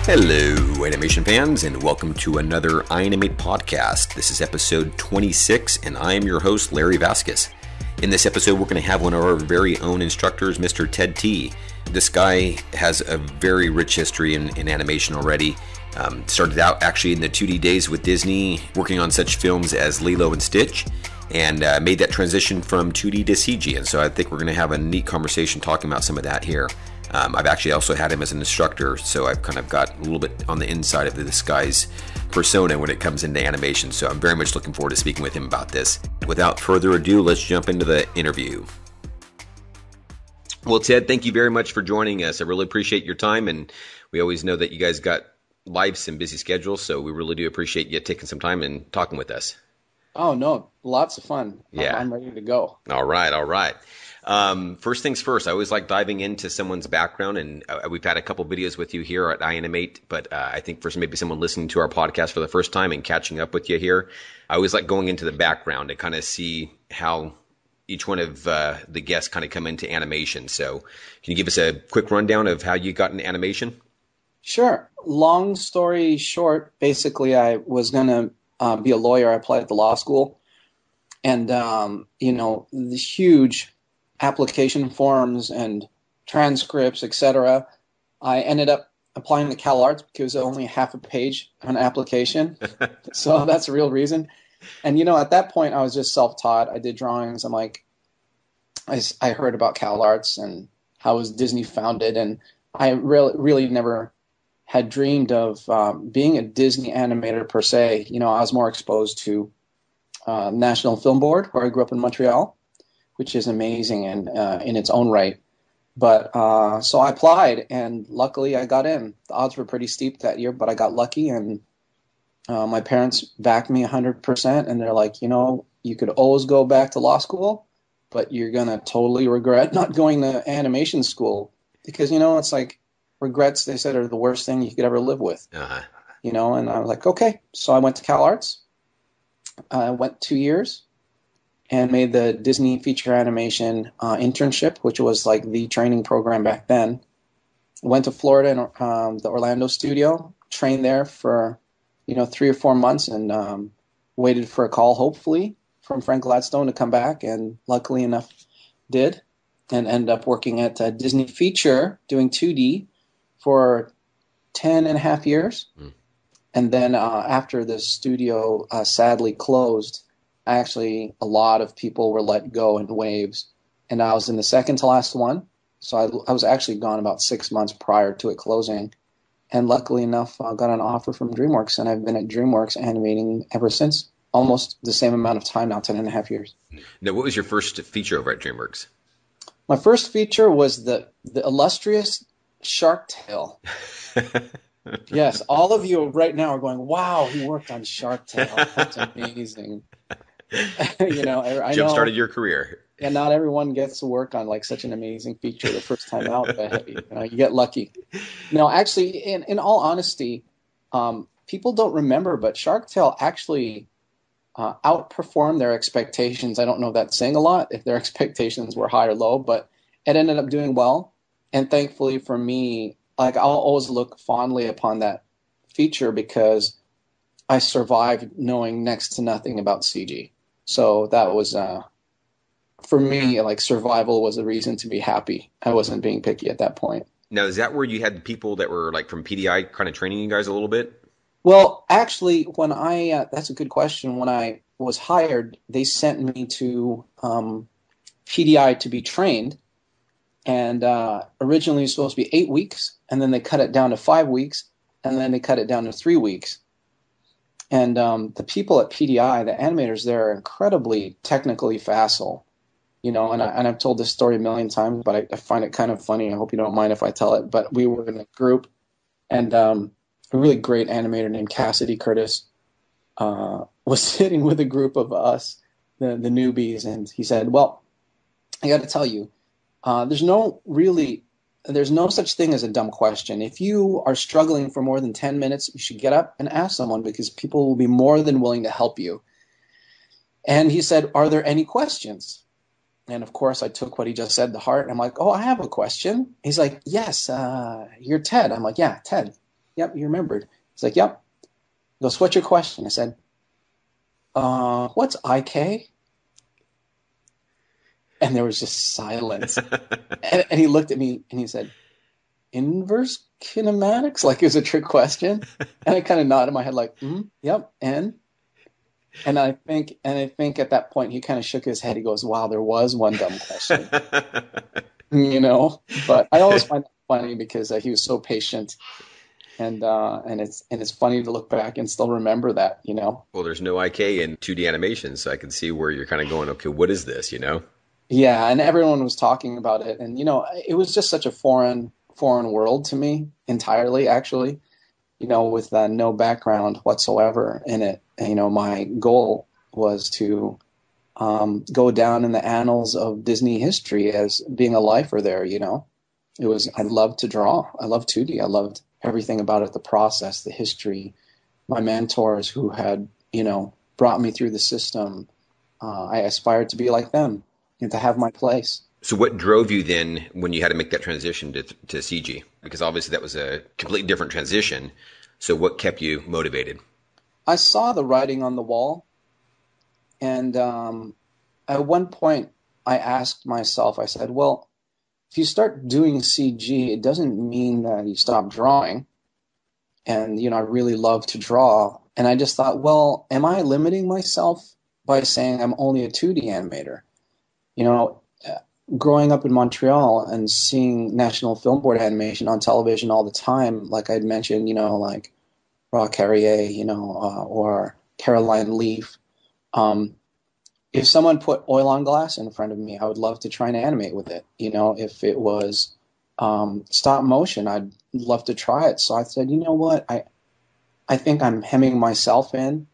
Hello, animation fans, and welcome to another iAnimate podcast. This is episode 26, and I am your host, Larry Vasquez. In this episode, we're going to have one of our very own instructors, Mr. Ted Ty. This guy has a very rich history in animation already. Started out actually in the 2D days with Disney, working on such films as Lilo and Stitch, and made that transition from 2D to CG. And so I think we're going to have a neat conversation talking about some of that here. I've actually also had him as an instructor, so I've kind of got a little bit on the inside of this guy's persona when it comes into animation, so I'm very much looking forward to speaking with him about this. Without further ado, let's jump into the interview. Well, Ted, thank you very much for joining us. I really appreciate your time, and we always know that you guys got lives and busy schedules, so we really do appreciate you taking some time and talking with us. Oh, no, lots of fun. Yeah. I'm ready to go. All right. First things first, I always like diving into someone's background, and we've had a couple videos with you here at iAnimate, but I think for maybe someone listening to our podcast for the first time and catching up with you here, I always like going into the background to kind of see how each one of the guests kind of come into animation. So can you give us a quick rundown of how you got into animation? Sure. Long story short, basically I was going to be a lawyer. I applied at the law school, and, the huge application forms and transcripts, etc. I ended up applying to CalArts because it was only half a page of an application. So that's the real reason. And, at that point, I was just self-taught. I did drawings. I'm like, I heard about CalArts and how it was Disney founded, and I really never had dreamed of being a Disney animator per se. I was more exposed to National Film Board, where I grew up in Montreal, which is amazing and in its own right. But so I applied, and luckily I got in. The odds were pretty steep that year, but I got lucky, and my parents backed me 100%, and they're like, you could always go back to law school, but you're going to totally regret not going to animation school because, it's like regrets, they said, are the worst thing you could ever live with. Uh-huh. And I was like, okay. So I went to CalArts. I went 2 years and made the Disney Feature Animation internship, which was like the training program back then. Went to Florida and the Orlando studio, trained there for 3 or 4 months, and waited for a call, hopefully, from Frank Gladstone to come back, and luckily enough did, and ended up working at Disney Feature doing 2D for 10 and a half years. Mm. And then after the studio sadly closed, a lot of people were let go in waves, and I was in the second to last one. So I was actually gone about 6 months prior to it closing. And luckily enough, I got an offer from DreamWorks, and I've been at DreamWorks animating ever since, almost the same amount of time now, 10 and a half years. Now, what was your first feature over at DreamWorks? My first feature was the illustrious Shark Tale. Yes, all of you right now are going, wow, he worked on Shark Tale. That's amazing. I Jump-started your career. And not everyone gets to work on like such an amazing feature the first time out, but you get lucky. No, actually, in all honesty, people don't remember, but Shark Tale actually outperformed their expectations. I don't know if that's saying a lot, if their expectations were high or low, but it ended up doing well. And thankfully for me, I'll always look fondly upon that feature because I survived knowing next to nothing about CG. So that was, for me, survival was a reason to be happy. I wasn't being picky at that point. Now, is that where you had people that were from PDI kind of training you guys a little bit? Well, actually, when that's a good question. When I was hired, they sent me to PDI to be trained. And originally it was supposed to be 8 weeks, and then they cut it down to 5 weeks, and then they cut it down to 3 weeks. And the people at PDI, the animators there, are incredibly technically facile, and I've told this story a million times, but I find it kind of funny. I hope you don't mind if I tell it. But we were in a group, and a really great animator named Cassidy Curtis was sitting with a group of us, the newbies, and he said, well, I got to tell you, there's no such thing as a dumb question. If you are struggling for more than 10 minutes, you should get up and ask someone because people will be more than willing to help you. And he said, are there any questions? And of course, I took what he just said to heart. And I'm like, oh, I have a question. He's like, yes, you're Ted. I'm like, yeah, Ted. yep, you remembered. He's like, yep. He goes, what's your question? I said, what's IK? And there was just silence. And he looked at me and he said, inverse kinematics? Like it was a trick question. And I kind of nodded my head like, yep, and? And I think at that point he kind of shook his head. He goes, wow, there was one dumb question. But I always find that funny because he was so patient. And it's funny to look back and still remember that. Well, there's no IK in 2D animation, so I can see where you're kind of going, okay, what is this? Yeah, and everyone was talking about it, and it was just such a foreign world to me entirely, actually. With no background whatsoever in it. My goal was to go down in the annals of Disney history as being a lifer there. I loved to draw. I loved 2D. I loved everything about it, the process, the history. My mentors who had, brought me through the system, I aspired to be like them and to have my place. So what drove you then when you had to make that transition to CG? Because obviously that was a completely different transition. So what kept you motivated? I saw the writing on the wall. And at one point I asked myself, I said, well, if you start doing CG, it doesn't mean that you stop drawing. And, I really love to draw. And I just thought, well, am I limiting myself by saying I'm only a 2D animator? Growing up in Montreal and seeing National Film Board animation on television all the time, like I'd mentioned, like Rock Carrier, or Caroline Leaf. If someone put oil on glass in front of me, I would love to try and animate with it. If it was stop motion, I'd love to try it. So I said, you know what? I think I'm hemming myself in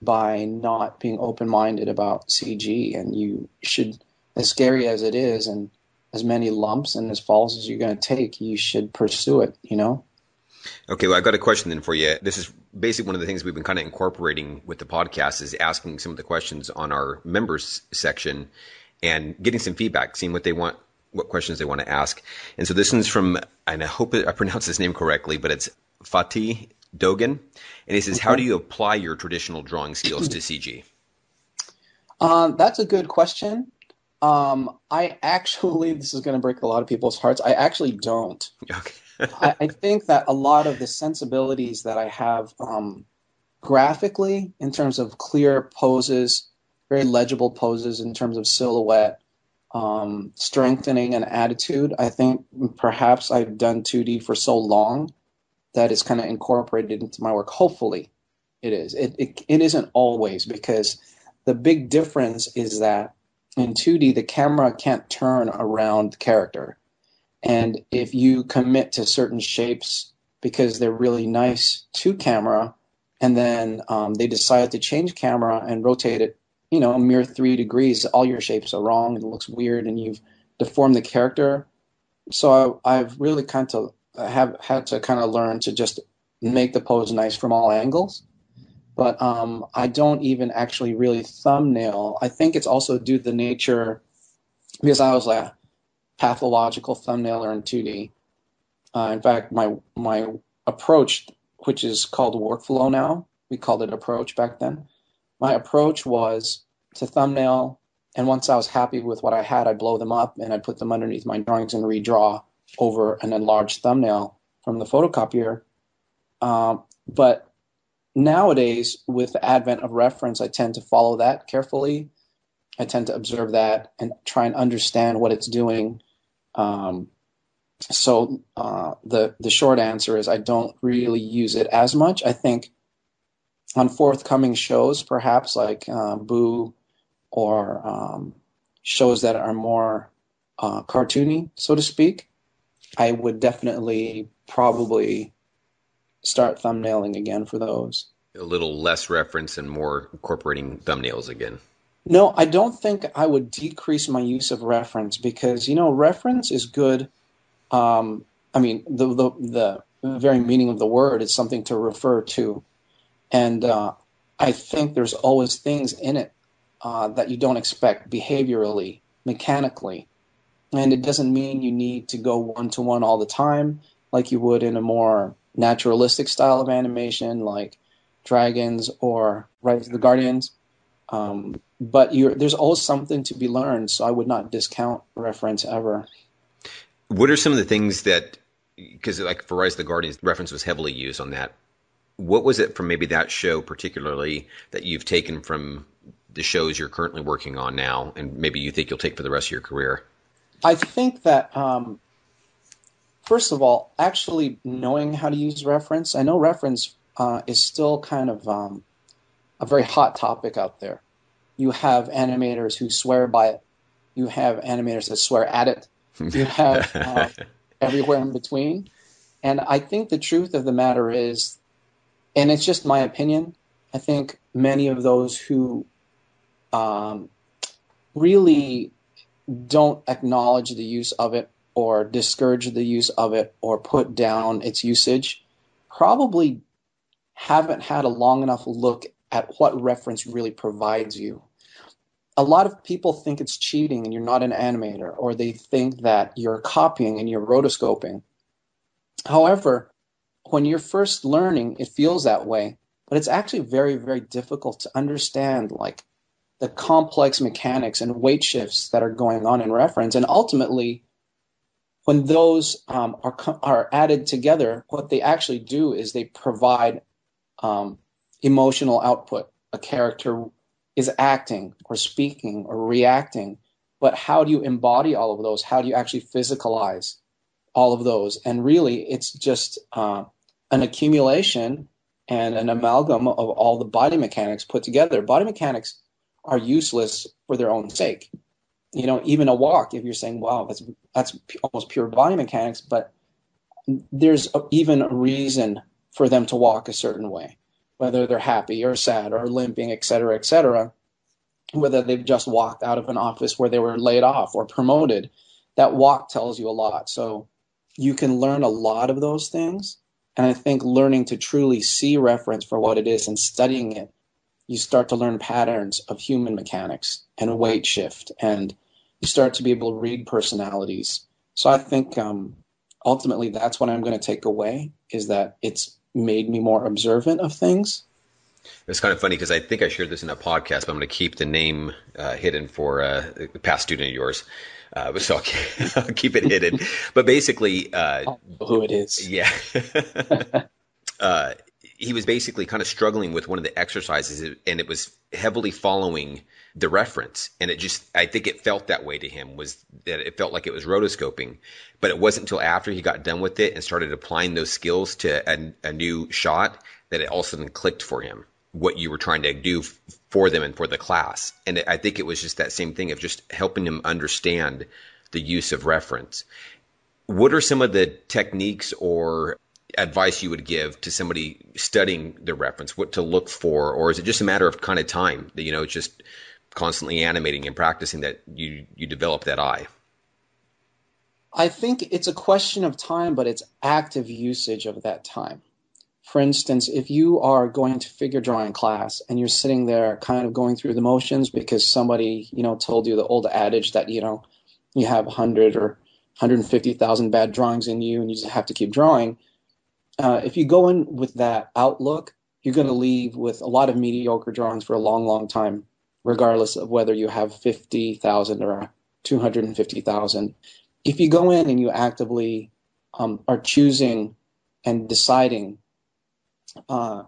by not being open-minded about CG, and you should, as scary as it is, and as many lumps and as falls as you're going to take, you should pursue it, Okay, well, I've got a question then for you. This is basically one of the things we've been kind of incorporating with the podcast is asking some of the questions on our members section and getting some feedback, seeing what they want, what questions they want to ask. And so this one's from, and I hope I pronounced his name correctly, but it's Fatih Dogan. And he says, how do you apply your traditional drawing skills to CG? That's a good question. This is going to break a lot of people's hearts. I actually don't. Okay. I think that a lot of the sensibilities that I have graphically, in terms of clear poses, very legible poses in terms of silhouette, strengthening and attitude, I think perhaps I've done 2D for so long that it's kind of incorporated into my work. Hopefully it is. It isn't always, because the big difference is that in 2D, the camera can't turn around the character. And if you commit to certain shapes because they're really nice to camera, and then they decide to change camera and rotate it, a mere 3 degrees, all your shapes are wrong and it looks weird and you've deformed the character. So I've really have had to kind of learn to just make the pose nice from all angles. But I don't even actually really thumbnail. I think it's also due to the nature, because I was a pathological thumbnailer in 2D. In fact, my approach, which is called workflow now, we called it approach back then. My approach was to thumbnail, and once I was happy with what I had, I'd blow them up and I'd put them underneath my drawings and redraw over an enlarged thumbnail from the photocopier. But nowadays, with the advent of reference, I tend to follow that carefully. I tend to observe that and try and understand what it's doing. So the short answer is I don't really use it as much. I think on forthcoming shows, perhaps like Boo, or shows that are more cartoony, so to speak, I would definitely probably start thumbnailing again for those. A little less reference and more incorporating thumbnails again. No, I don't think I would decrease my use of reference, because, reference is good. The very meaning of the word is something to refer to. And I think there's always things in it that you don't expect behaviorally, mechanically. And it doesn't mean you need to go one-to-one all the time like you would in a more naturalistic style of animation like Dragons or Rise of the Guardians. But there's always something to be learned, so I would not discount reference ever. What are some of the things that, because like for Rise of the Guardians, reference was heavily used on that. What was it from maybe that show particularly that you've taken from the shows you're currently working on now, and maybe you think you'll take for the rest of your career? I think that, first of all, actually knowing how to use reference, I know reference is still kind of a very hot topic out there. You have animators who swear by it. You have animators that swear at it. You have everywhere in between. And I think the truth of the matter is, and it's just my opinion, I think many of those who really don't acknowledge the use of it or discourage the use of it or put down its usage probably haven't had a long enough look at what reference really provides you. A lot of people think it's cheating and you're not an animator, or they think that you're copying and you're rotoscoping. However, when you're first learning, it feels that way, but it's actually very, very difficult to understand like the complex mechanics and weight shifts that are going on in reference. And ultimately, when those are added together, what they actually do is they provide emotional output. A character is acting or speaking or reacting, but how do you embody all of those? How do you actually physicalize all of those? And really, it's just an accumulation and an amalgam of all the body mechanics put together. Body mechanics are useless for their own sake. You know, even a walk, if you're saying, wow, that's almost pure body mechanics, but there's even a reason for them to walk a certain way, whether they're happy or sad or limping, et cetera, whether they've just walked out of an office where they were laid off or promoted. That walk tells you a lot. So you can learn a lot of those things. And I think learning to truly see reference for what it is and studying it, you start to learn patterns of human mechanics and weight shift, and you start to be able to read personalities. So I think ultimately that's what I'm going to take away, is that it's made me more observant of things. It's kind of funny because I think I shared this in a podcast, but I'm going to keep the name hidden for a past student of yours. So I'll keep it hidden. But basically, I don't know who it is. Yeah. He was basically kind of struggling with one of the exercises, and it was heavily following the reference. And I think it felt that way to him, was that it felt like it was rotoscoping. But it wasn't until after he got done with it and started applying those skills to a new shot that it all of a sudden clicked for him what you were trying to do for them and for the class. And I think it was just that same thing of just helping him understand the use of reference. What are some of the techniques or advice you would give to somebody studying the reference, what to look for? Or is it just a matter of kind of time that, just constantly animating and practicing that you develop that eye? I think it's a question of time, but it's active usage of that time. For instance, if you are going to figure drawing class and you're sitting there kind of going through the motions because somebody, told you the old adage that, you have 100 or 150,000 bad drawings in you and you just have to keep drawing. If you go in with that outlook, you're going to leave with a lot of mediocre drawings for a long, long time, regardless of whether you have 50,000 or 250,000. If you go in and you actively are choosing and deciding to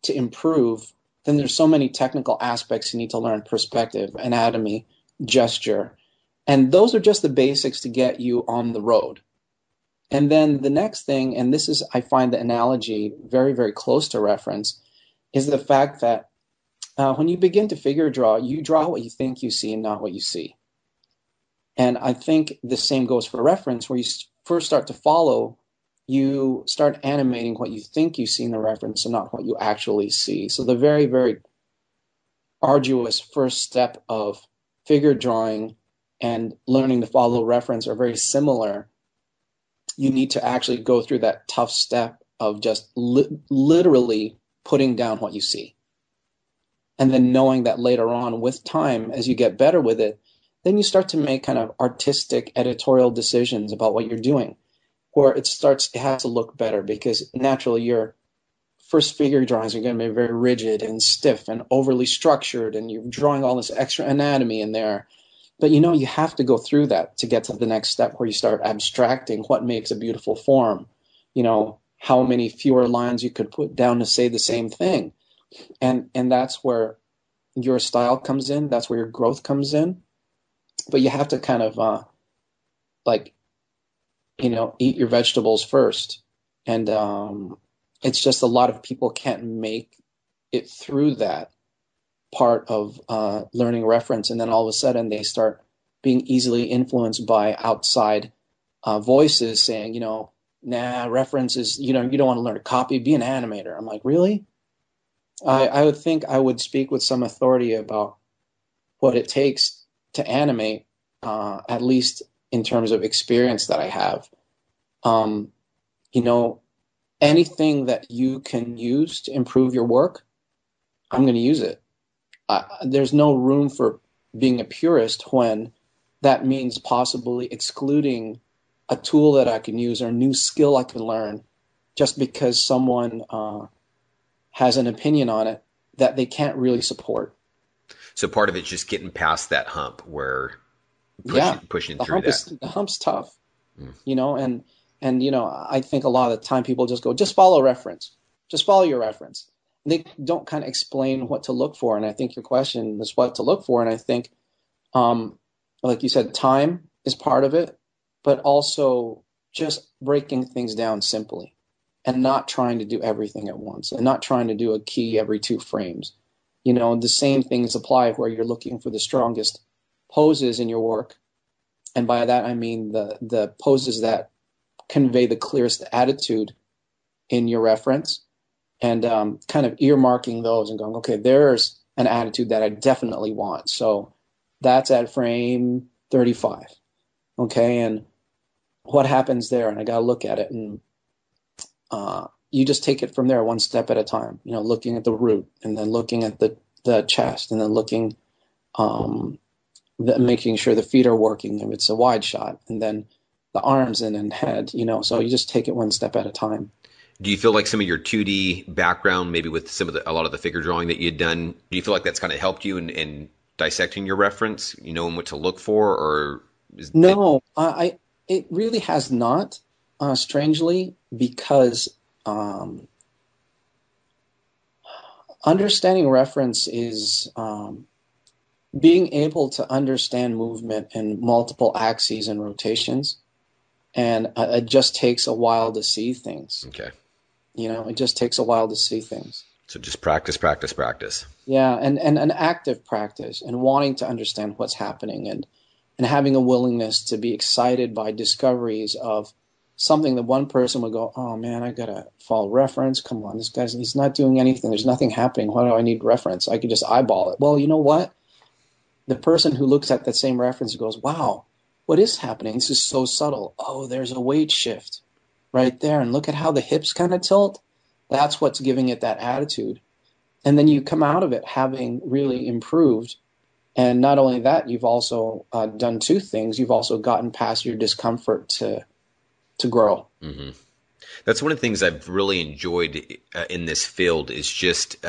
improve, then there's so many technical aspects you need to learn: perspective, anatomy, gesture. And those are just the basics to get you on the road. And then the next thing, and this is, I find the analogy very, very close to reference, is the fact that when you begin to figure draw, you draw what you think you see and not what you see. And I think the same goes for reference, where you first start to follow, you start animating what you think you see in the reference and not what you actually see. So the very, very arduous first step of figure drawing and learning to follow reference are very similar. You need to actually go through that tough step of just literally putting down what you see. And then knowing that later on, with time, as you get better with it, then you start to make kind of artistic editorial decisions about what you're doing. where it has to look better because naturally your first figure drawings are going to be very rigid and stiff and overly structured, and you're drawing all this extra anatomy in there. But you have to go through that to get to the next step where you start abstracting what makes a beautiful form. How many fewer lines you could put down to say the same thing. And that's where your style comes in. That's where your growth comes in. But you have to kind of eat your vegetables first. And it's just a lot of people can't make it through that part of learning reference, and then all of a sudden they start being easily influenced by outside voices saying, nah, reference is, you don't want to learn to copy, be an animator. I'm like, really? I would think I would speak with some authority about what it takes to animate, at least in terms of experience that I have. Anything that you can use to improve your work, I'm going to use it. There's no room for being a purist when that means possibly excluding a tool that I can use or a new skill I can learn just because someone has an opinion on it that they can't really support. So part of it's just getting past that hump where pushing through that. The hump's tough, and I think a lot of the time people just go, just follow reference, just follow your reference. They don't kind of explain what to look for. And I think your question is what to look for. And I think, like you said, time is part of it, but also just breaking things down simply and not trying to do everything at once and not trying to do a key every 2 frames. The same things apply where you're looking for the strongest poses in your work. And by that, I mean the poses that convey the clearest attitude in your reference. And kind of earmarking those and going, okay, there's an attitude that I definitely want. So that's at frame 35. Okay, and what happens there? And I got to look at it. And you just take it from there one step at a time, looking at the root and then looking at the chest and then looking, making sure the feet are working if it's a wide shot, and then the arms and head, so you just take it one step at a time. Do you feel like some of your 2D background, maybe with a lot of the figure drawing that you'd done, do you feel like that's kind of helped you in dissecting your reference, knowing what to look for, or? No, it really has not, strangely, because understanding reference is being able to understand movement in multiple axes and rotations, and it just takes a while to see things. Okay. It just takes a while to see things. So just practice. Yeah, and an active practice and wanting to understand what's happening and having a willingness to be excited by discoveries of something that one person would go, oh man, I gotta follow reference. Come on, he's not doing anything. There's nothing happening. Why do I need reference? I could just eyeball it. Well, you know what? The person who looks at that same reference goes, wow, what is happening? This is so subtle. Oh, there's a weight shift right there. And look at how the hips kind of tilt. That's what's giving it that attitude. And then you come out of it having really improved. And not only that, you've also done 2 things. You've also gotten past your discomfort to grow. Mm-hmm. That's one of the things I've really enjoyed in this field is just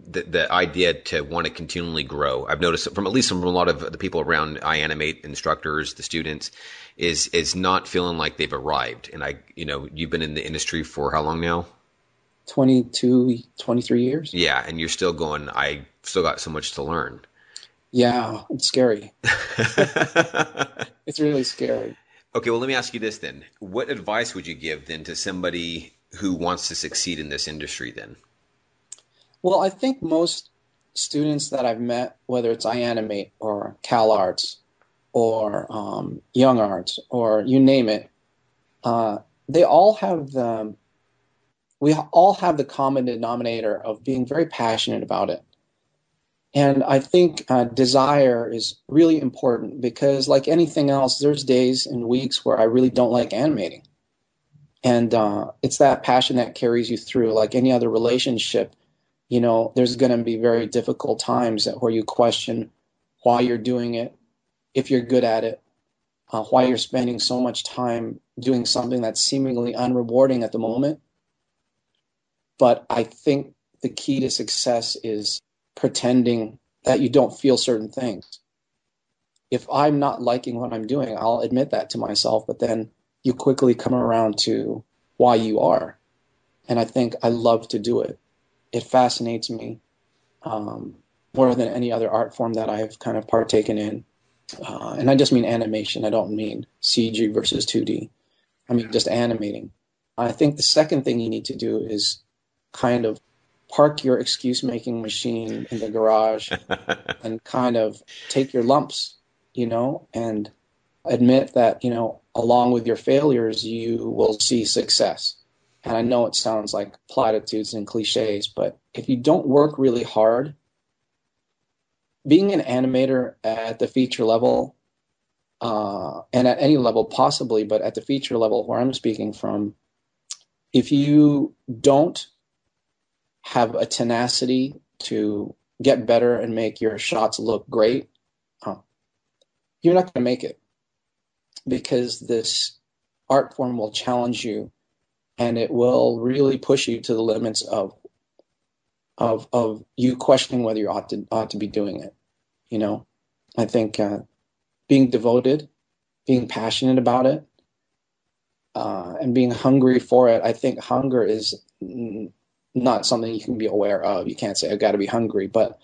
the idea to want to continually grow. I've noticed from a lot of the people around iAnimate, instructors, the students, is not feeling like they've arrived. And you've been in the industry for how long now? 22, 23 years. Yeah, and you're still going, I still got so much to learn. Yeah, it's scary. It's really scary. Okay, well, let me ask you this then. What advice would you give then to somebody who wants to succeed in this industry then? Well, I think most students that I've met, whether it's iAnimate or CalArts or Young Arts or you name it, we all have the common denominator of being very passionate about it. And I think desire is really important because, like anything else, there's days and weeks where I really don't like animating. And it's that passion that carries you through. Like any other relationship, there's going to be very difficult times where you question why you're doing it, if you're good at it, why you're spending so much time doing something that's seemingly unrewarding at the moment. But I think the key to success is pretending that you don't feel certain things. If I'm not liking what I'm doing, I'll admit that to myself, but then you quickly come around to why you are. And I think I love to do it. It fascinates me more than any other art form that I've kind of partaken in. And I just mean animation. I don't mean CG versus 2D. I mean just animating. I think the second thing you need to do is kind of park your excuse-making machine in the garage and kind of take your lumps, and admit that, along with your failures, you will see success. And I know it sounds like platitudes and cliches, but if you don't work really hard, being an animator at the feature level, and at any level possibly, but at the feature level where I'm speaking from, if you don't have a tenacity to get better and make your shots look great, you're not going to make it, because this art form will challenge you and it will really push you to the limits of you questioning whether you ought to be doing it. I think being devoted, being passionate about it, and being hungry for it. I think hunger is not something you can be aware of. You can't say I've got to be hungry, but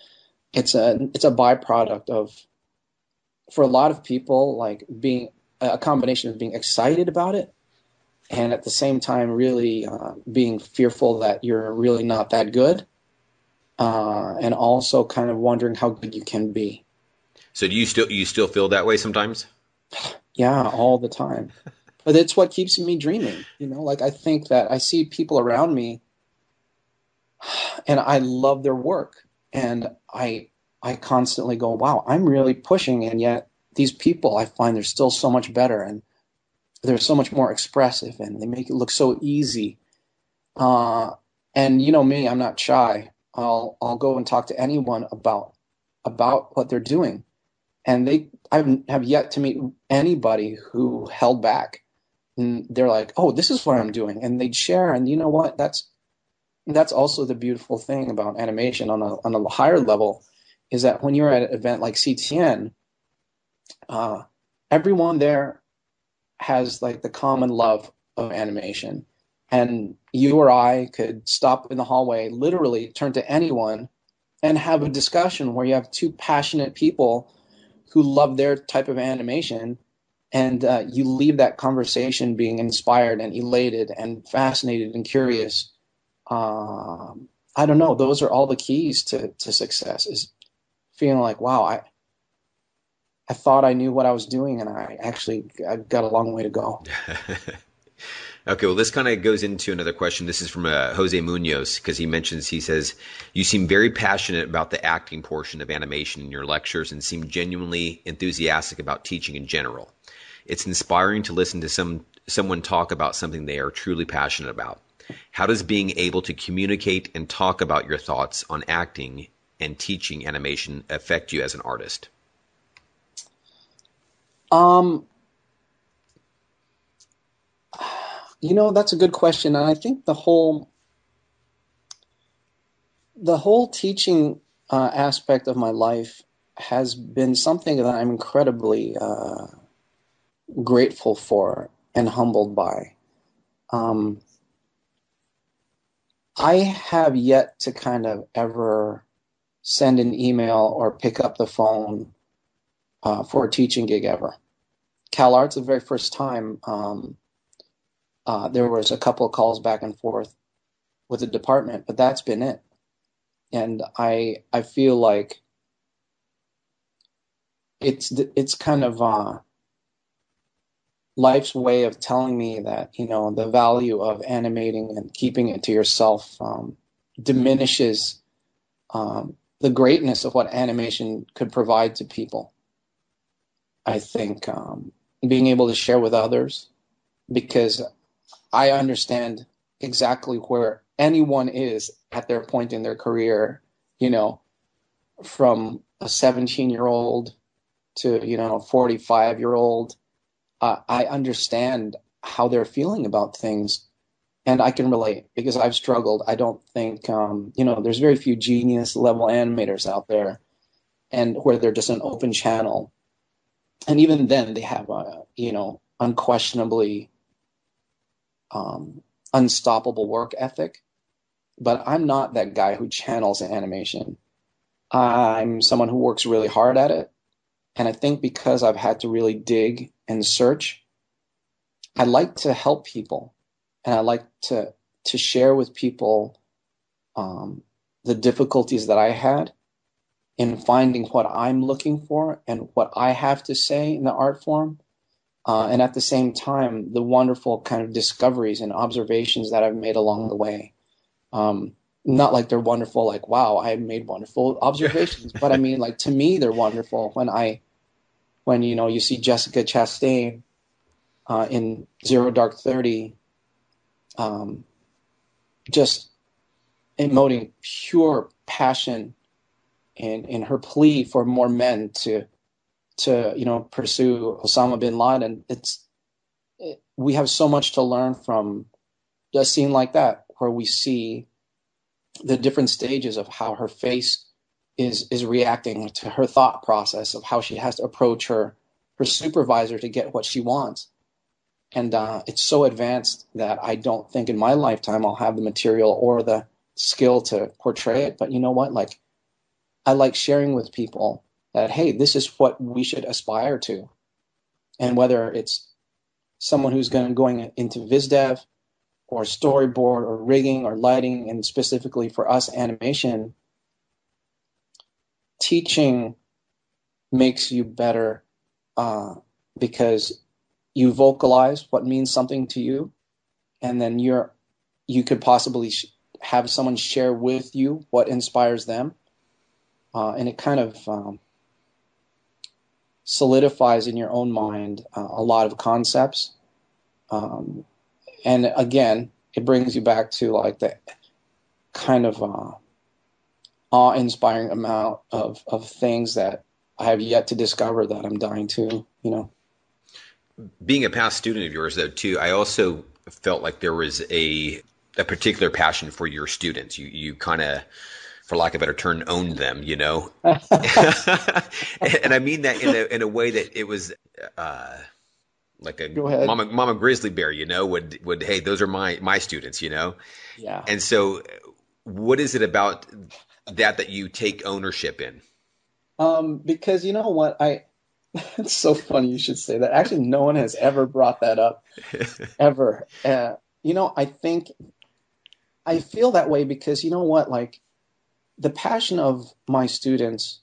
it's a byproduct of, for a lot of people, like being a combination of being excited about it and at the same time really being fearful that you're really not that good, and also kind of wondering how good you can be. So do you still feel that way sometimes? Yeah, all the time. But it's what keeps me dreaming. Like I think that I see people around me and I love their work, and I constantly go, wow, I'm really pushing, and yet these people, I find they're still so much better, and they're so much more expressive, and they make it look so easy. And me, I'm not shy. I'll go and talk to anyone about what they're doing, and I have yet to meet anybody who held back. And they're like, oh, this is what I'm doing, and they'd share. And you know what? That's also the beautiful thing about animation on a higher level, is that when you're at an event like CTN, everyone there has like the common love of animation. And you or I could stop in the hallway, literally turn to anyone and have a discussion where you have two passionate people who love their type of animation, and you leave that conversation being inspired and elated and fascinated and curious. I don't know. Those are all the keys to success, is feeling like, wow, I thought I knew what I was doing, and I've got a long way to go. Okay, well, this kind of goes into another question. This is from Jose Munoz, because he says, you seem very passionate about the acting portion of animation in your lectures and seem genuinely enthusiastic about teaching in general. It's inspiring to listen to someone talk about something they are truly passionate about. How does being able to communicate and talk about your thoughts on acting and teaching animation affect you as an artist? That's a good question. And I think the whole teaching aspect of my life has been something that I'm incredibly grateful for and humbled by. I have yet to kind of ever send an email or pick up the phone for a teaching gig ever. CalArts, the very first time, there was a couple of calls back and forth with the department, but that's been it. And I feel like it's kind of life's way of telling me that, the value of animating and keeping it to yourself diminishes the greatness of what animation could provide to people. I think being able to share with others, because I understand exactly where anyone is at their point in their career, from a 17-year-old to, a 45-year-old. I understand how they're feeling about things, and I can relate because I've struggled. I don't think, there's very few genius level animators out there, and where they're just an open channel. And even then, they have a, unquestionably unstoppable work ethic. But I'm not that guy who channels animation. I'm someone who works really hard at it. And I think because I've had to really dig and search, I like to help people. And I like to share with people the difficulties that I had in finding what I'm looking for and what I have to say in the art form. And at the same time, the wonderful kind of discoveries and observations that I've made along the way. Not like they're wonderful, like, wow, I made wonderful observations. But I mean, like, to me, they're wonderful when you see Jessica Chastain in Zero Dark 30, just emoting pure passion in her plea for more men to pursue Osama bin Laden. We have so much to learn from a scene like that, where we see the different stages of how her face is reacting to her thought process of how she has to approach her supervisor to get what she wants. And it's so advanced that I don't think in my lifetime I'll have the material or the skill to portray it. But you know what? Like, I like sharing with people that, hey, this is what we should aspire to. And whether it's someone who's going into VizDev or storyboard or rigging or lighting, and specifically for us, animation, teaching makes you better because you vocalize what means something to you, and then you could possibly have someone share with you what inspires them, and it kind of solidifies in your own mind a lot of concepts. And again, it brings you back to like the kind of awe-inspiring amount of things that I have yet to discover that I'm dying to, Being a past student of yours, though, too, I also felt like there was a particular passion for your students. You kind of, for lack of a better term, owned them, And I mean that in a way that it was like a Go ahead. mama grizzly bear, would hey, those are my students, Yeah. And so, what is it about that you take ownership in? Because you know what, it's so funny you should say that. Actually, no one has ever brought that up, ever. I feel that way because you know what, like, the passion of my students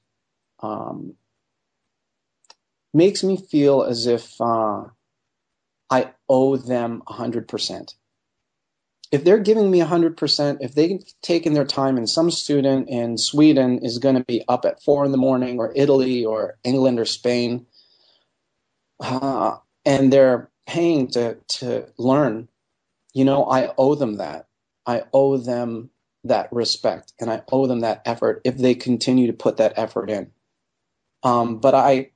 makes me feel as if I owe them 100%. If they're giving me 100%, if they've taken their time, and some student in Sweden is going to be up at 4 in the morning, or Italy or England or Spain, and they're paying to learn, I owe them that. I owe them that respect, and I owe them that effort if they continue to put that effort in. But I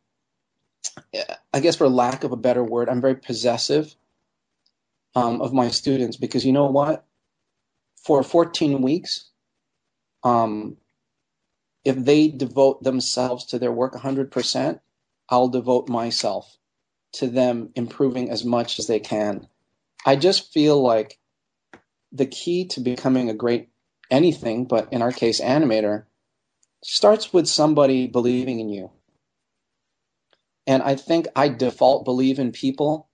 guess, for lack of a better word, I'm very possessive of my students, because you know what? For 14 weeks, if they devote themselves to their work 100%, I'll devote myself to them improving as much as they can. I just feel like the key to becoming a great anything, but in our case, animator, starts with somebody believing in you. And I think I default believe in people,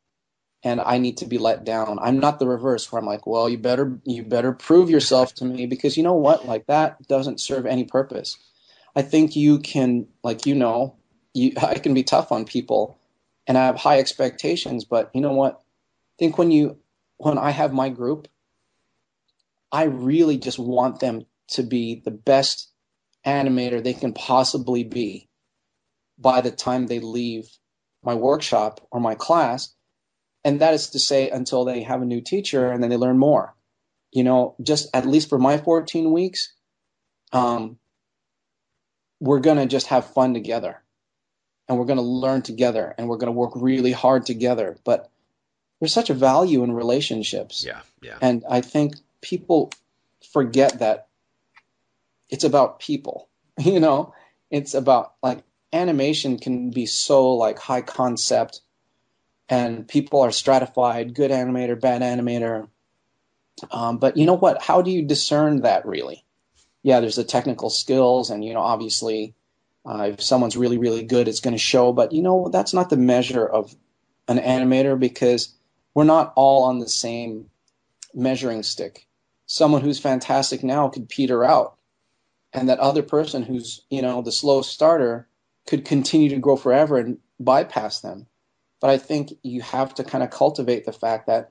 and I need to be let down. I'm not the reverse, where I'm like, well, you better prove yourself to me, because you know what? Like, that doesn't serve any purpose. I think you can, like, I can be tough on people, and I have high expectations, but you know what? I think when I have my group, I really just want them to be the best animator they can possibly be by the time they leave my workshop or my class. And that is to say, until they have a new teacher and then they learn more. Just at least for my 14 weeks, we're going to just have fun together. and we're going to learn together, and we're going to work really hard together. But there's such a value in relationships. Yeah, yeah. And I think people forget that it's about people, you know? It's about, like, animation can be so, like, high concept, and people are stratified, good animator, bad animator. But you know what? How do you discern that, really? Yeah, there's the technical skills, and, obviously, if someone's really, really good, it's going to show. But, that's not the measure of an animator, because we're not all on the same measuring stick. Someone who's fantastic now could peter out, and that other person who's, the slow starter could continue to grow forever and bypass them. But I think you have to kind of cultivate the fact that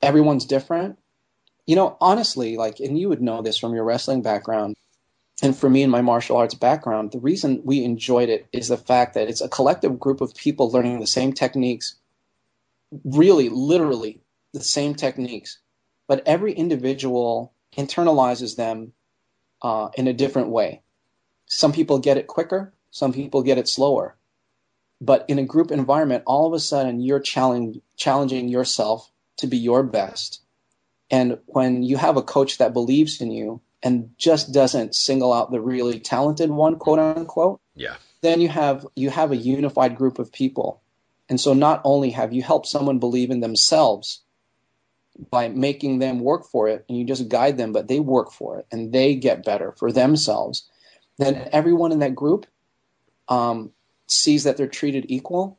everyone's different. Honestly, like, and you would know this from your wrestling background, and for me in my martial arts background, the reason we enjoyed it is the fact that it's a collective group of people learning the same techniques, really, literally the same techniques, but every individual internalizes them in a different way. Some people get it quicker, some people get it slower. But in a group environment, all of a sudden you're challenging yourself to be your best. And when you have a coach that believes in you and just doesn't single out the really talented one, quote unquote, Yeah. then you have a unified group of people. And so not only have you helped someone believe in themselves by making them work for it, and you just guide them, but they work for it and they get better for themselves, then everyone in that group sees that they're treated equal,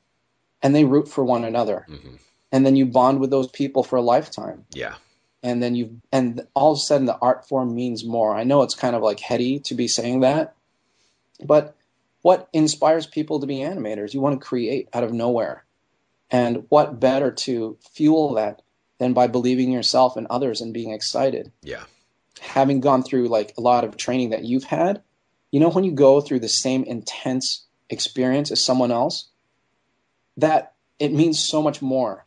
and they root for one another. Mm-hmm. And then you bond with those people for a lifetime. Yeah. And then and all of a sudden the art form means more. I know it's kind of like heady to be saying that, but what inspires people to be animators? You want to create out of nowhere. And what better to fuel that than by believing in yourself and others and being excited? Yeah. Having gone through, like, a lot of training that you've had, when you go through the same intense experience as someone else, that it means so much more,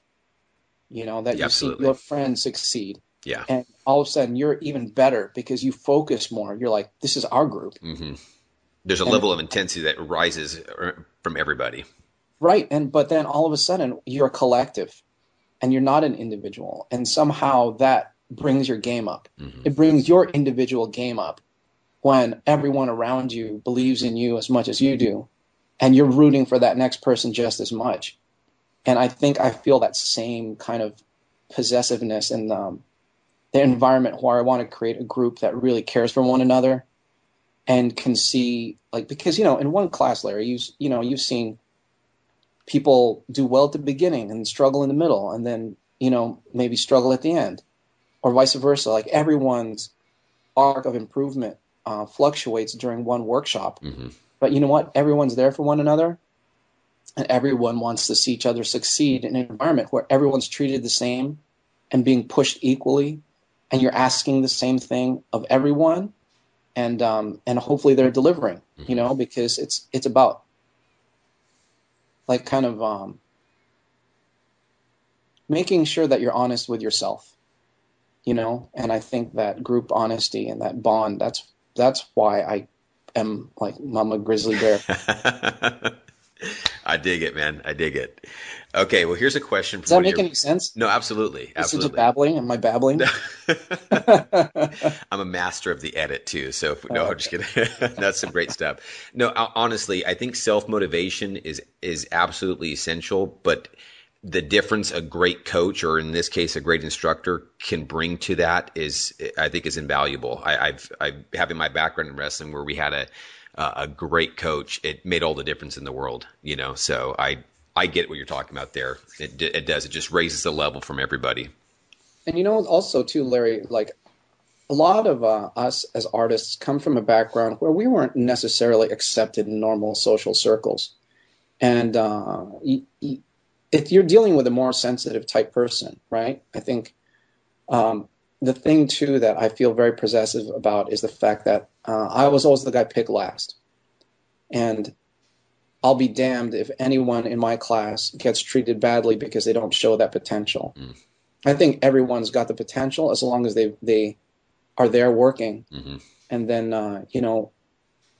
that Yeah, you see absolutely. your friends succeed. Yeah. And all of a sudden you're even better because you focus more. You're like, this is our group. Mm-hmm. There's a And level of intensity that rises from everybody. right. But then all of a sudden you're a collective and you're not an individual. And somehow that brings your game up. Mm-hmm. It brings your individual game up when everyone around you believes in you as much as you do. And you're rooting for that next person just as much. And I think I feel that same kind of possessiveness in the environment where I want to create a group that really cares for one another and can see, like, because, in one class, Larry, you've seen people do well at the beginning and struggle in the middle and then, maybe struggle at the end, or vice versa. Like, everyone's arc of improvement fluctuates during one workshop. Mm-hmm. But you know what? Everyone's there for one another. And everyone wants to see each other succeed in an environment where everyone's treated the same and being pushed equally, and you're asking the same thing of everyone, and hopefully they're delivering. Mm-hmm. Because it's about, like, kind of making sure that you're honest with yourself. And I think that group honesty and that bond, that's why I am, like, Mama Grizzly Bear. I dig it, man. I dig it. Okay, well, here's a question Does from that one of make your. any sense? No, absolutely, Is it just absolutely. babbling? Am I babbling? I'm a master of the edit too, so no, Oh, I'm just okay. kidding. That's some great stuff. No, honestly, I think self motivation is absolutely essential, but the difference a great coach, or in this case, a great instructor, can bring to that I think, is invaluable. I having my background in wrestling, where we had a great coach, it made all the difference in the world. So I get what you're talking about there. It does. It just raises the level from everybody. And also too, Larry, like, a lot of us as artists come from a background where we weren't necessarily accepted in normal social circles. And if you're dealing with a more sensitive type person, right? I think the thing too that I feel very possessive about is the fact that I was always the guy picked last. And I'll be damned if anyone in my class gets treated badly because they don't show that potential. Mm. I think everyone's got the potential as long as they are there working. Mm-hmm. And then,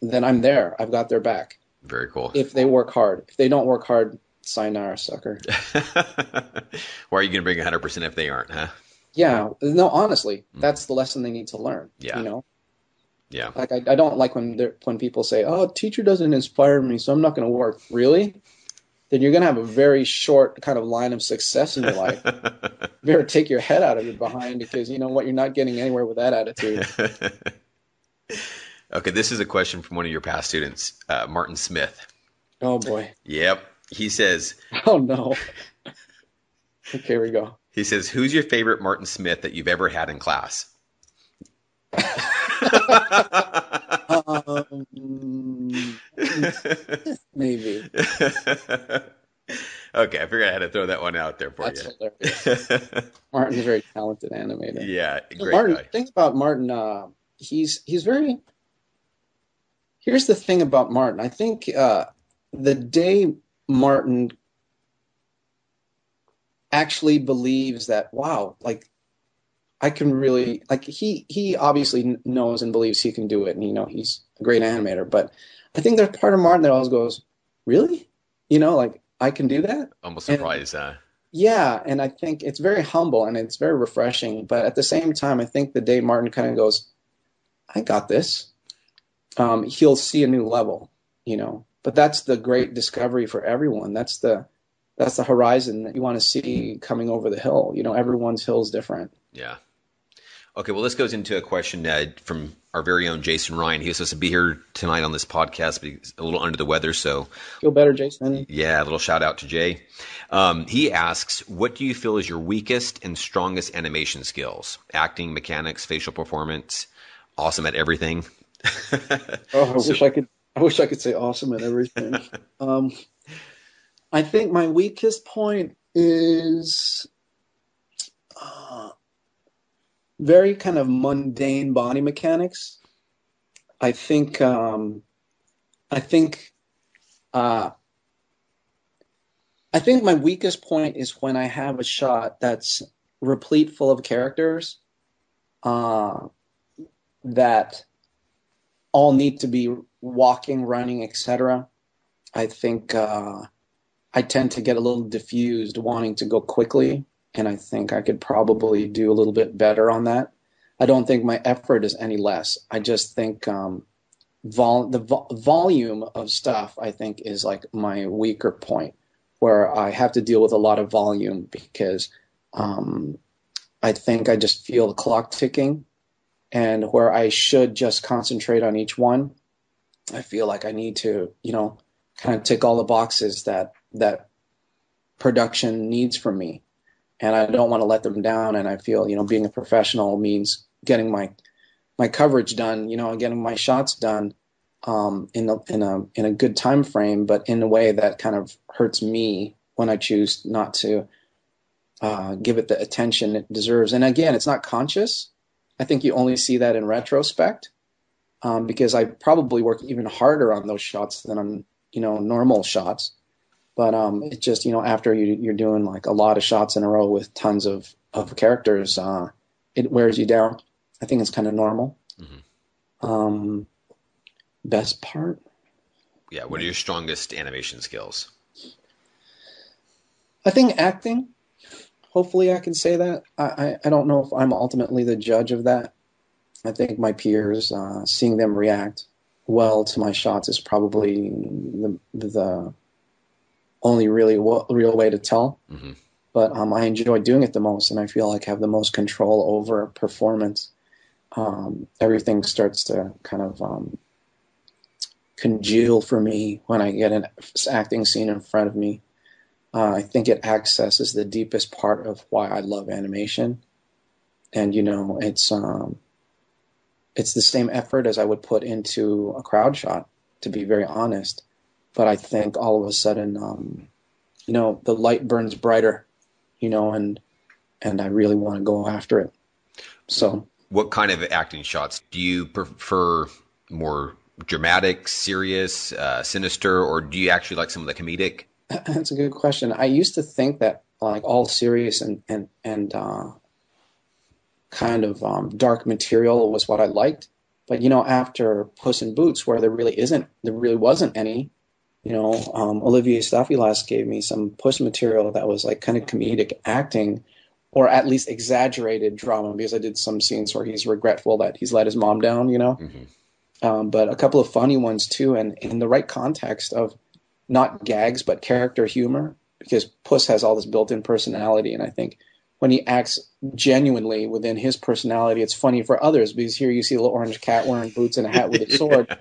then I'm there. I've got their back. Very cool. if they work hard. If they don't work hard, sayonara, sucker. Why are you going to bring 100% if they aren't, huh? Yeah, no, honestly, that's the lesson they need to learn. Yeah. You know, Yeah. like I don't like when people say, "Oh, teacher doesn't inspire me, so I'm not going to work." Really? Then you're going to have a very short kind of line of success in your life. You better take your head out of your behind, because you know what, you're not getting anywhere with that attitude. Okay, this is a question from one of your past students, Martin Smith. Oh boy. Yep. He says, Oh no. Okay, here we go. who's your favorite Martin Smith that you've ever had in class? Um, maybe. Okay, I figured I had to throw that one out there for That's you. hilarious. Martin's a very talented animator. Yeah, great Martin, guy. think about Martin. He's very. Here's the thing about Martin. I think the day Martin actually believes that, wow, like I can really, like, he obviously knows and believes he can do it, and you know he's a great animator. But I think there's part of Martin that always goes, really, you know, like I can do that. Almost And surprised. yeah, and I think it's very humble and it's very refreshing. But at the same time, I think the day Martin kind of goes, I got this, he'll see a new level, you know. But that's the great discovery for everyone. That's the horizon that you want to see coming over the hill. You know, everyone's hill is different. Yeah. Okay, well, this goes into a question from our very own Jason Ryan. He was supposed to be here tonight on this podcast, but he's a little under the weather. So, Feel better, Jason? yeah, a little shout out to Jay. He asks, what do you feel is your weakest and strongest animation skills? Acting, mechanics, facial performance, awesome at everything? Oh, I wish I could say awesome at everything. I think my weakest point is very kind of mundane body mechanics. I think I think uh, I think my weakest point is when I have a shot that's replete full of characters uh, that all need to be walking, running, etc. I think I tend to get a little diffused, wanting to go quickly, and I think I could probably do a little bit better on that. I don't think my effort is any less. I just think volume of stuff, I think, is like my weaker point, where I have to deal with a lot of volume because um, I think I just feel the clock ticking, and where I should just concentrate on each one, I feel like I need to, you know, kind of tick all the boxes that production needs from me, and I don't want to let them down. And I feel, you know, being a professional means getting my coverage done, you know, and getting my shots done in a good time frame, but in a way that kind of hurts me when I choose not to give it the attention it deserves. And again, it's not conscious. I think you only see that in retrospect, because I probably work even harder on those shots than on, you know, normal shots. But it just, you know, after you're doing like a lot of shots in a row with tons of characters, it wears you down. I think it's kind of normal. Mm-hmm. Best part? Yeah, what are your strongest animation skills? I think acting. Hopefully I can say that. I don't know if I'm ultimately the judge of that. I think my peers, seeing them react well to my shots is probably the only really real way to tell. Mm-hmm. But I enjoy doing it the most, and I feel like I have the most control over performance. Everything starts to kind of congeal for me when I get an acting scene in front of me. I think it accesses the deepest part of why I love animation, and you know, it's the same effort as I would put into a crowd shot, to be very honest. But I think all of a sudden, you know, the light burns brighter, you know, and I really want to go after it. So, what kind of acting shots do you prefer? More dramatic, serious, sinister, or do you actually like some of the comedic? That's a good question. I used to think that like all serious and kind of dark material was what I liked. But you know, after Puss and Boots, where there really wasn't any, Olivier Stafilas gave me some push material that was like kind of comedic acting, or at least exaggerated drama, because I did some scenes where he's regretful that he's let his mom down, but a couple of funny ones too, and in the right context of not gags, but character humor, because Puss has all this built-in personality, and I think when he acts genuinely within his personality, it's funny for others, because here you see a little orange cat wearing boots and a hat with a sword,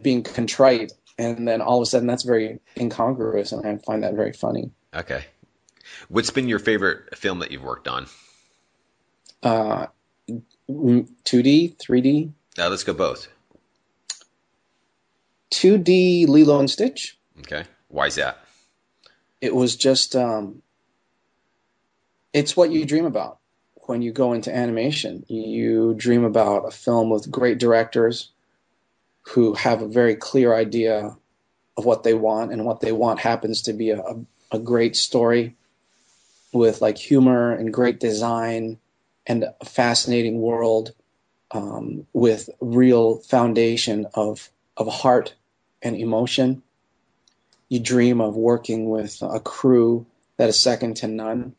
being contrite, and then all of a sudden that's very incongruous, and I find that very funny. Okay. What's been your favorite film that you've worked on? 2D, 3D? Let's go both. 2D Lilo and Stitch. Okay. Why is that? It was just, it's what you dream about when you go into animation. You dream about a film with great directors who have a very clear idea of what they want, and what they want happens to be a great story with like humor and great design and a fascinating world, with real foundation of heart and emotion. You dream of working with a crew that is second to none.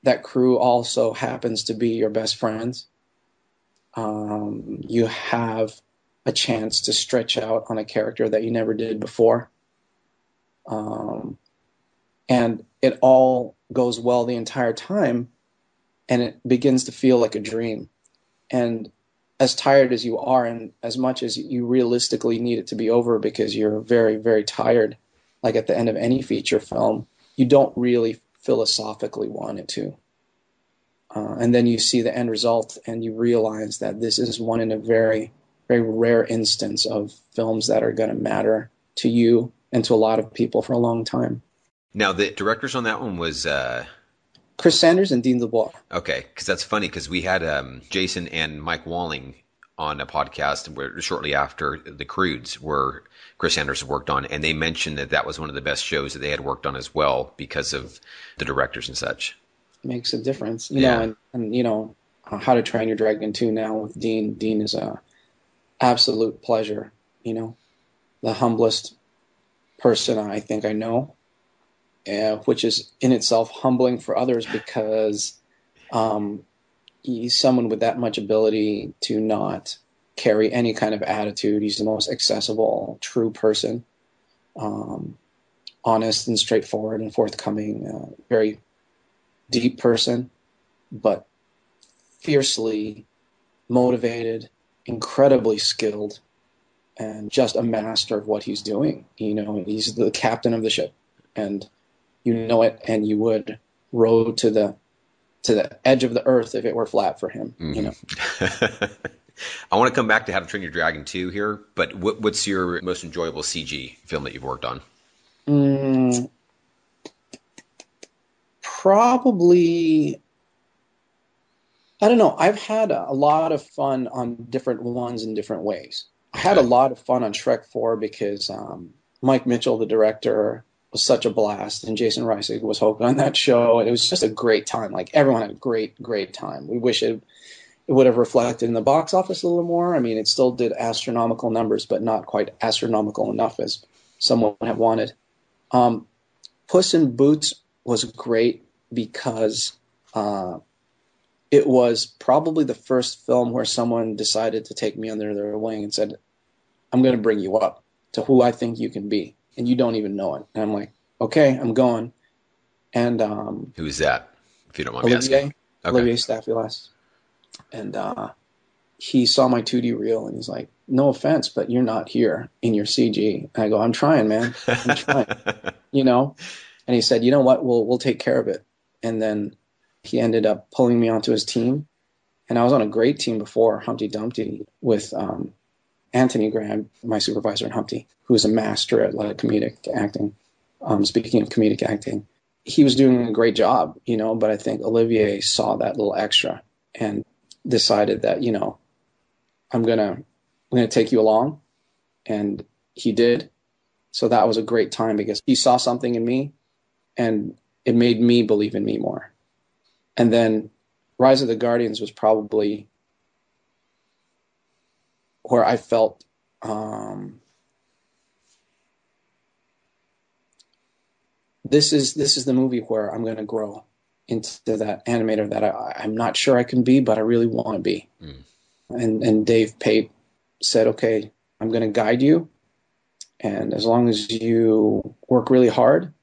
That crew also happens to be your best friends. You have a chance to stretch out on a character that you never did before. And it all goes well the entire time, and it begins to feel like a dream. And as tired as you are, and as much as you realistically need it to be over because you're very, very tired, like at the end of any feature film, you don't really philosophically want it to. And then you see the end result, and you realize that this is one in a very, very rare instance of films that are going to matter to you and to a lot of people for a long time. Now, the directors on that one was... Chris Sanders and Dean DeBois. Okay, because that's funny, because we had Jason and Mike Walling on a podcast shortly after The Croods, where Chris Sanders worked on, and they mentioned that was one of the best shows that they had worked on as well because of the directors and such. Makes a difference, and How to Train Your Dragon 2 now with Dean. Dean is a absolute pleasure, the humblest person I think I know. Which is in itself humbling for others, because he's someone with that much ability to not carry any kind of attitude. He's the most accessible, true person, honest and straightforward and forthcoming, very deep person, but fiercely motivated, incredibly skilled, and just a master of what he's doing. He's the captain of the ship, and it, and you would row to the edge of the earth if it were flat for him. I want to come back to How to Train Your Dragon 2 here, but what's your most enjoyable CG film that you've worked on? Probably, I don't know. I've had a lot of fun on different ones in different ways. I had a lot of fun on Shrek 4 because Mike Mitchell, the director, was such a blast, and Jason Reisig was hoping on that show, and it was just a great time. Like, everyone had a great, great time. We wish it would have reflected in the box office a little more. I mean, it still did astronomical numbers, but not quite astronomical enough as someone had wanted. Puss and Boots was great because it was probably the first film where someone decided to take me under their wing and said, I'm going to bring you up to who I think you can be, and you don't even know it. And I'm like, okay, I'm going. And who's that, if you don't mind me asking? Okay. Olivier Stafilas. And he saw my 2D reel, and he's like, no offense, but you're not here in your CG. And I go, I'm trying, man. I'm trying. And he said, you know what, we'll take care of it. And then he ended up pulling me onto his team. And I was on a great team before, Humpty Dumpty, with Anthony Graham, my supervisor in Humpty, who's a master at comedic acting. Speaking of comedic acting, he was doing a great job, but I think Olivier saw that little extra and decided that, I'm gonna take you along. And he did. So that was a great time because he saw something in me, and it made me believe in me more. And then Rise of the Guardians was probably where I felt this is the movie where I'm going to grow into that animator that I'm not sure I can be, but I really want to be. And Dave Pape said, okay, I'm going to guide you. And as long as you work really hard,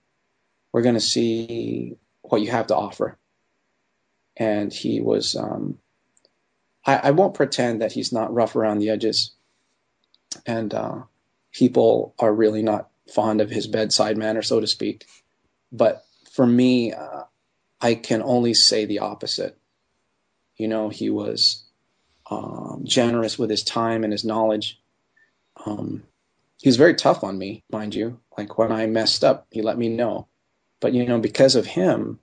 we're going to see what you have to offer. And he was, I won't pretend that he's not rough around the edges. And people are really not fond of his bedside manner, so to speak. But for me, I can only say the opposite. You know, he was generous with his time and his knowledge. He was very tough on me, mind you. Like when I messed up, he let me know. But, you know, because of him,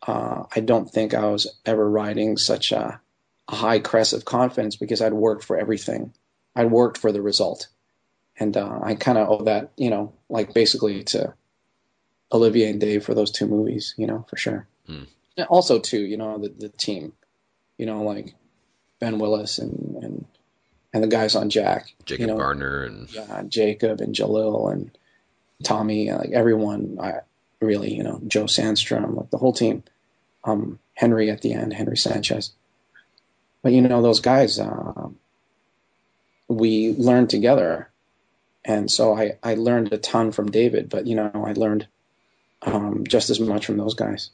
I don't think I was ever riding such a high crest of confidence because I'd worked for everything. I'd worked for the result. And I kind of owe that, you know, like basically to Olivier and Dave for those two movies, you know, for sure. And also, too, you know, the team, you know, like Ben Willis and the guys on Jack. Jacob you know, Garner. And Jacob and Jalil and Tommy, like everyone, really, you know, Joe Sandstrom, like the whole team. Henry at the end, Henry Sanchez. But, you know, those guys, we learned together. And so I learned a ton from David, but, you know, I learned just as much from those guys.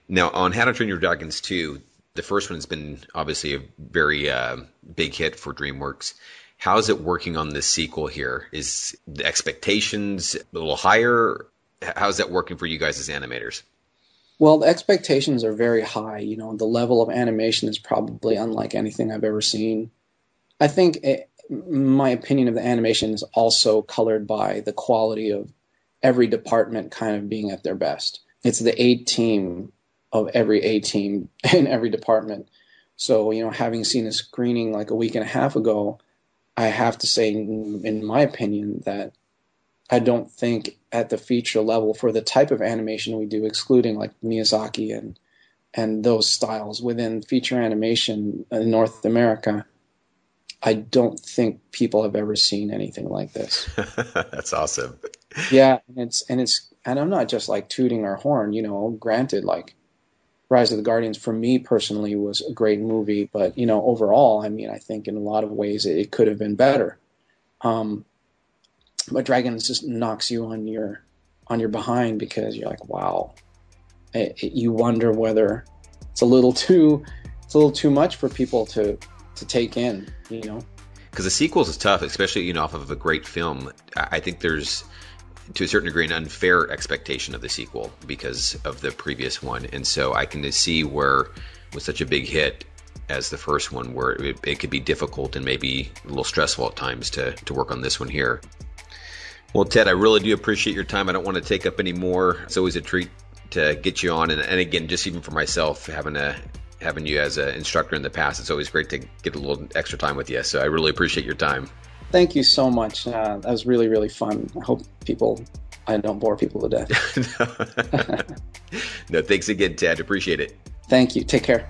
Now, on How to Train Your Dragons 2, the first one's been obviously a very big hit for DreamWorks. How is it working on this sequel here? Is the expectations a little higher? How's that working for you guys as animators? Well, the expectations are very high. You know, the level of animation is probably unlike anything I've ever seen. I think my opinion of the animation is also colored by the quality of every department kind of being at their best. It's the A team of every A team in every department. So, you know, having seen a screening like a week and a half ago, I have to say, in my opinion, that I don't think at the feature level for the type of animation we do, excluding like Miyazaki and those styles within feature animation in North America, I don't think people have ever seen anything like this. That's awesome. Yeah, and I'm not just like tooting our horn, you know, granted, like Rise of the Guardians for me personally was a great movie, but, you know, overall, I mean, I think in a lot of ways it could have been better. But Dragons just knocks you on your behind because you're like, wow. You wonder whether it's a little too much for people to take in, you know. Because the sequels is tough, especially, you know, off of a great film. I think there's, to a certain degree, an unfair expectation of the sequel because of the previous one. And so I can see where, with such a big hit as the first one, where it could be difficult and maybe a little stressful at times to work on this one here. Well, Ted, I really do appreciate your time. I don't want to take up any more. It's always a treat to get you on. And again, just even for myself, having you as an instructor in the past, it's always great to get a little extra time with you. So I really appreciate your time. Thank you so much. That was really, really fun. I hope I don't bore people to death. No, thanks again, Ted. Appreciate it. Thank you. Take care.